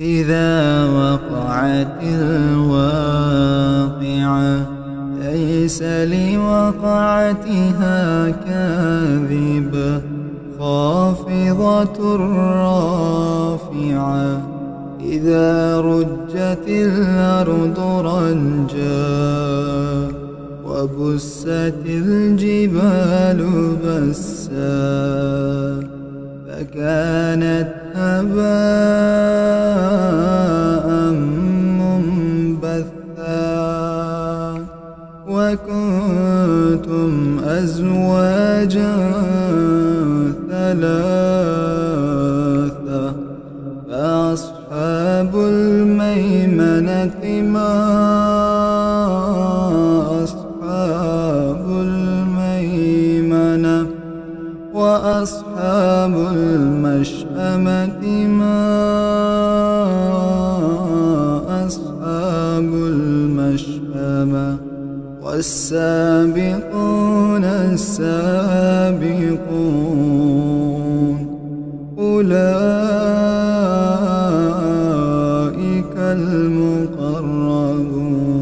إذا وقعت الواقعة ليس لوقعتها كاذبة خافضة رافعة إذا رجت الأرض رجا وبست الجبال بسا فكانت هباء منبثا وكنتم أزواجا ثلاثة فأصحاب الميمنة ما أصحاب الميمنة وأصحاب المشأمة ما أصحاب المشأمة والسابقون السابقون أولئك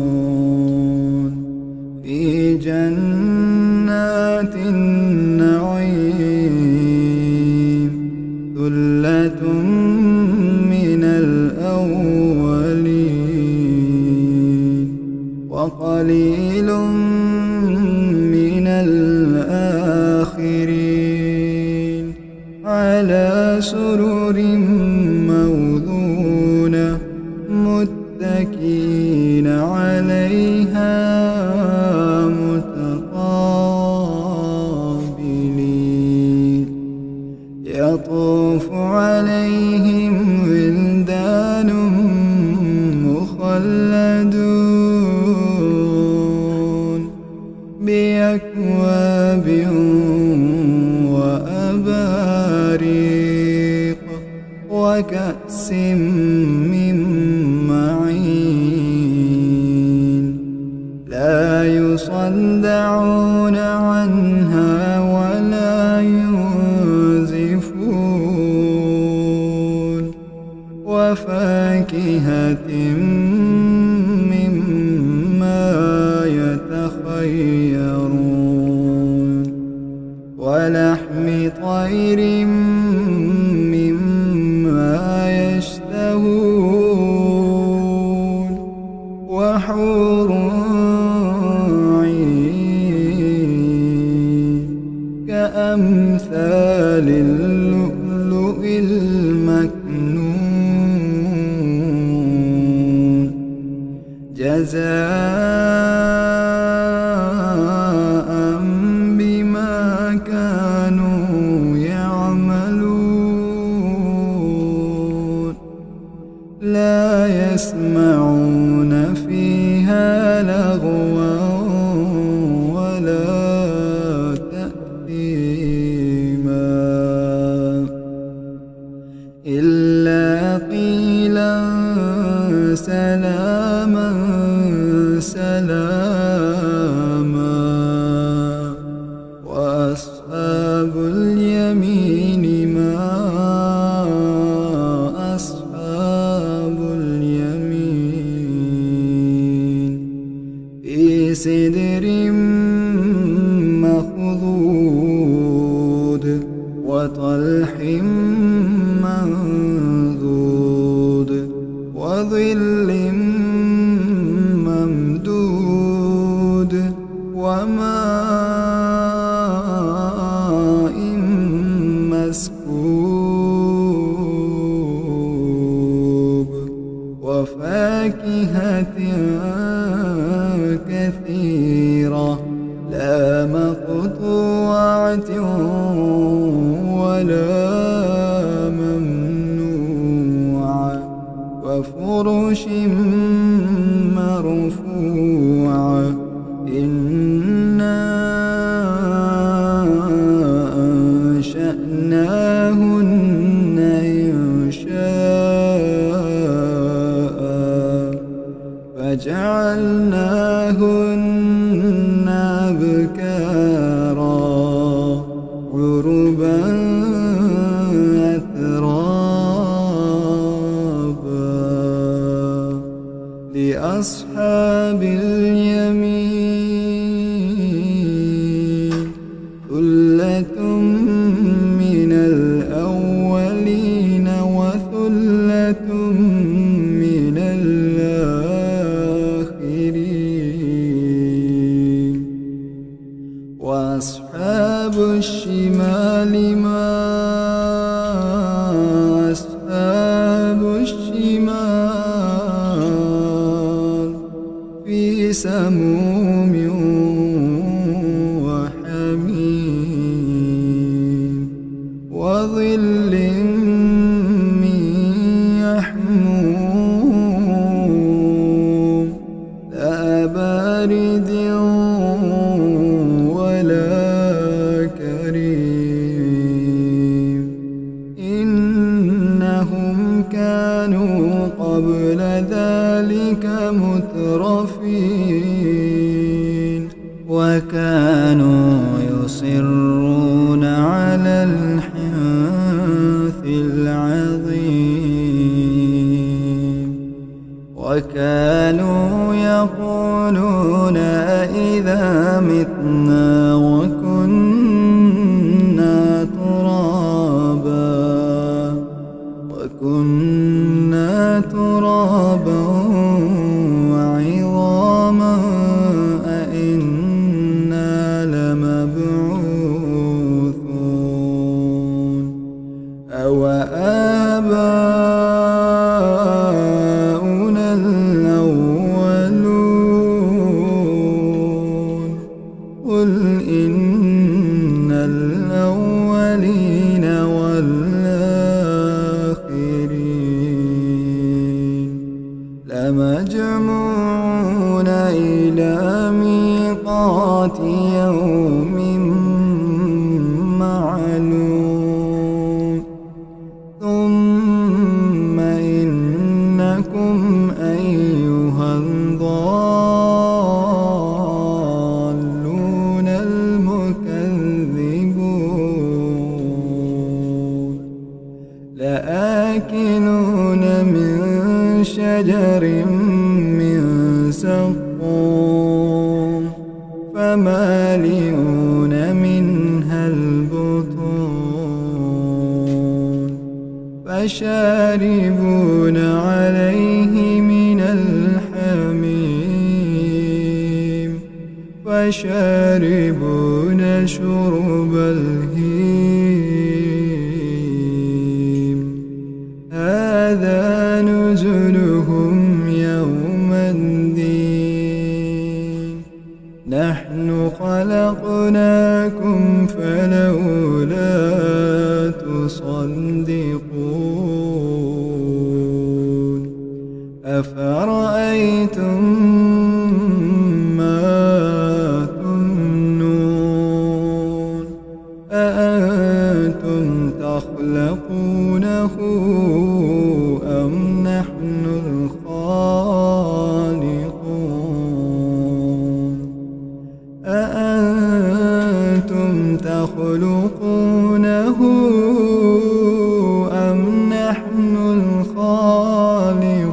المقربون في جنات النعيم ثلة من الأولين وقليل من الآخرين على سرر موضونة متكئين عليها متقابلين يطوف عليهم ولدان مخلدون بأكواب وأباريق وكأس من معين لا يصدعون عنها ولا ينزفون وفاكهة مما يتخيرون ولحم طير مما يشتهون وحور عين كأمثال اللؤلؤ المكنون جزاء بما كانوا يعملون لا يسمعون فيها لغوا ولا تأثيما إلا قيلا سلاما سلاما وأصحاب اليمين ما أصحاب اليمين في سدر مخضود وطلح منضود وظل ممدود وماء مسكوب وفاكهة كثيرة لا مقطوعة ولا ممنوعة وفرش مرفوعة إنا أنشأناهن إنشاء فجعلناهن أبكارا عربا أترابا أصحاب اليمين ثلة من الأولين وثلة من الآخرين وأصحاب الشمال ما أصحاب الشمال في سموم وحميم وظل من يحموم لا بارد ولا كريم إنهم كانوا قبل ذلك مترفين وكانوا يصرون على الحنث العظيم وكانوا يقولون أإذا متنا وكنا ترابا وعظاما أإنا لمبعوثون أو آباؤنا الأولون قل إن الأولين والآخرين لمجموعون إلى ميقات يوم معلوم ثم إنكم أيها الضالون المكذبون لآكلون من شجر من زقوم فمالئون منها البطون فشاربون عليه من الحميم فشاربون شرب الهيم هذا نزلهم يوم الدين نحن خلقناكم فلولا تصدقون أفرأيتم ما تمنون أأنتم تخلقونه أم نحن الخالقون أأنتم تخلقونه أم نحن الخالقون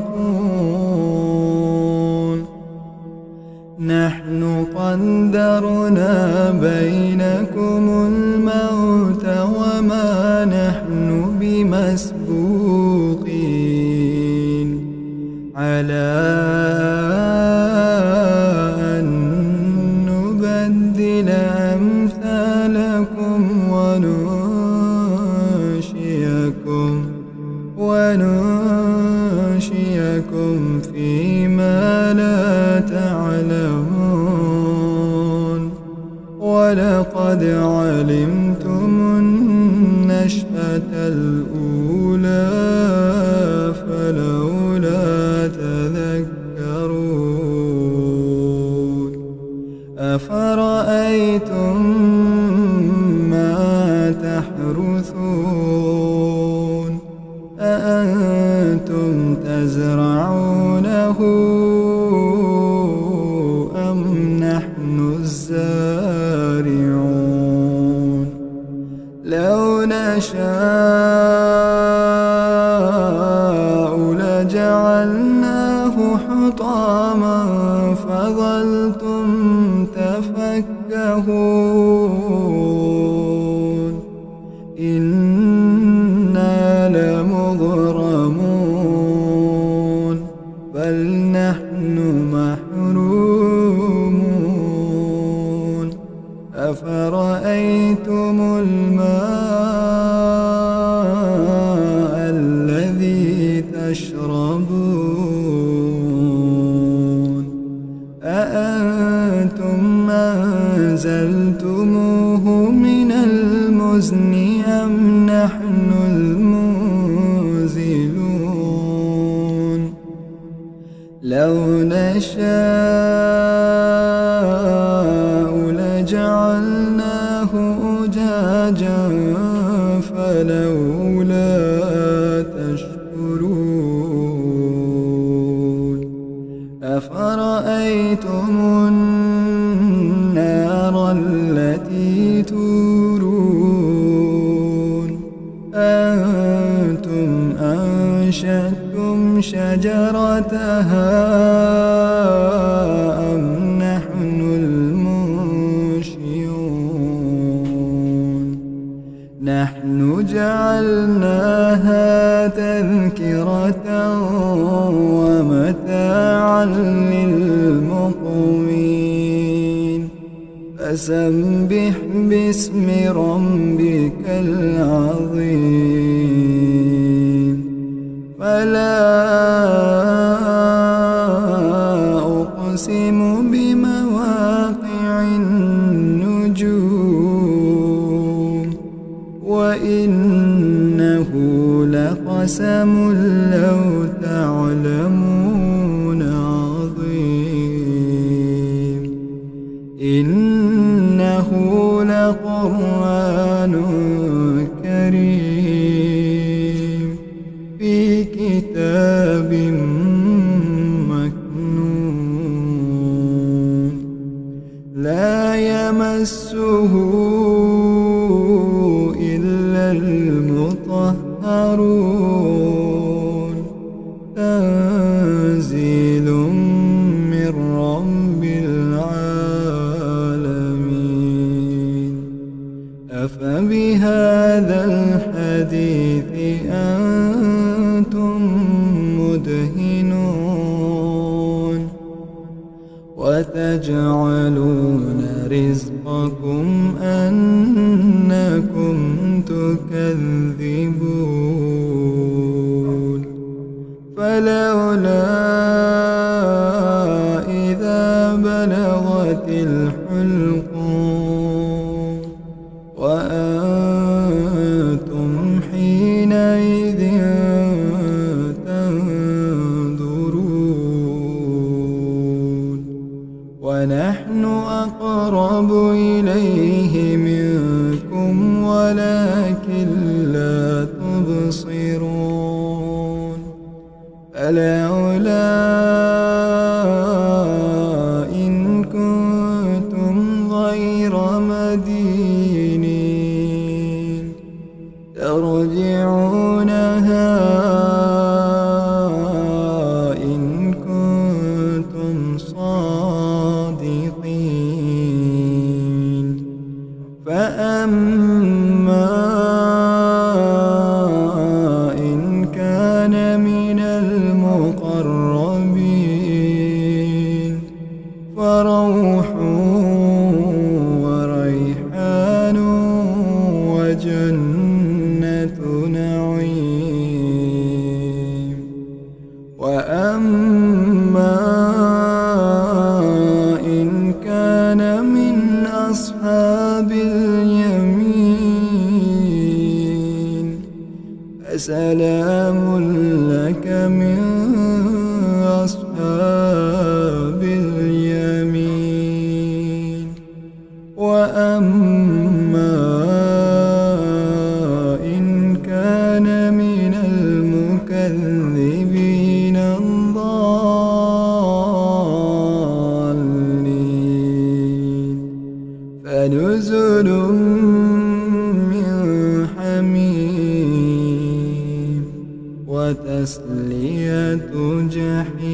نحن قدرنا بينكم الموت وما نحن بمسبوقين على أن نبدل أمثالكم وننشئكم فيما لا تعلمون ولقد علمتم النشأة الأولى فلولا تذكرون أفرأيتم ما تحرثون أأنتم تزرعونه أم نحن الزارعون لو نشاء لجعلناه حطاما ينتهون إنا لمغرمون بل نحن محرومون أفرأيتم الماء الذي تشربون أأنتم أنزلتموه من المزن أم نحن المنزلون لو نشاء لجعلناه أجاجا فلولا تشكرون أفرأيتم النار التي تورون أنتم أنشأتم شجرتها أم نحن المنشئون نحن جعلناها تذكرة ومتاعا للمقوين فسبح باسم ربك العظيم فلا أقسم بمواقع النجوم وإنه لقسم لو تعلمون عظيم إنه لقرآن كريم في كتاب مكنون لا يمسه إلا المطهرون تنزيل من رب العالمين أفبهذا الحديث أنتم مدهنون وتجعلون رزقكم أنكم تكذبون فلولا إذا بلغت الحلقوم وأنتم حينئذ تنظرون ونحن أقرب إليه منكم ولكن لا تبصرون فلولا إن كنتم غير مدينين ترجعونها إن كنتم صادقين فأما إن كان من المقربين فروح وريحان وجنة نعيم وأما إن كان من أصحاب اليمين فسلام لك من أصحاب اليمين وأما إن كان من المكذبين الضالين فنزل من حميم وتسلية جحيم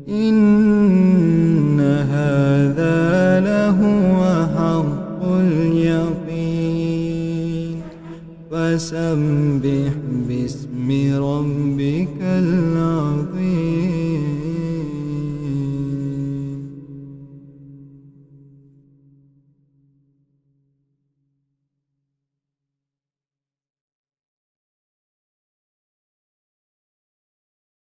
إن هذا فسبح باسم ربك الأعلى.